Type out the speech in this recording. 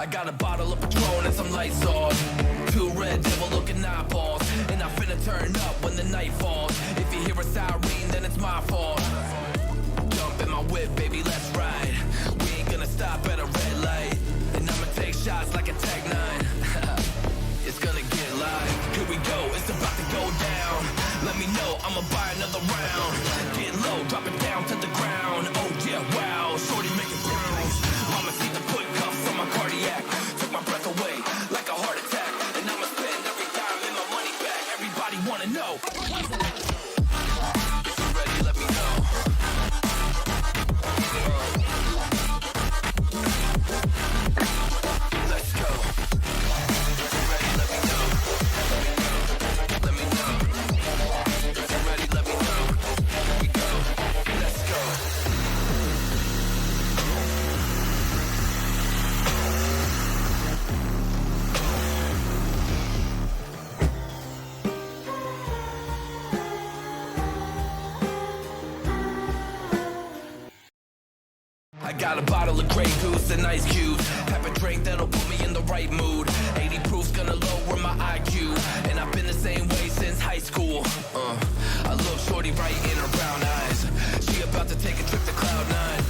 I got a bottle of Patron and some light sauce. Two red devil looking eyeballs. And I finna turn up when the night falls. If you hear a siren, then it's my fault. Jump in my whip, baby, let's ride. We ain't gonna stop at a red light. And I'ma take shots like a Tech 9. It's gonna get live. Here we go, it's about to go down. Let me know, I'ma buy another round. Get low, drop it down to the ground. Oh yeah, wow, shorty making bounce. Mama see the put cuffs on my cardiac. Took my breath away like a heart attack. And I'ma spend every dime in my money back. Everybody wanna know. If you're ready, let me know. Let's go. If you're ready, let me know. Let me know. If you're ready, let me know. Here we go. Let's go. I got a bottle of Grey Goose and ice cubes. Have a drink that'll put me in the right mood. 80 proof's gonna lower my IQ. And I've been the same way since high school. I look shorty right in her brown eyes. She about to take a trip to Cloud 9.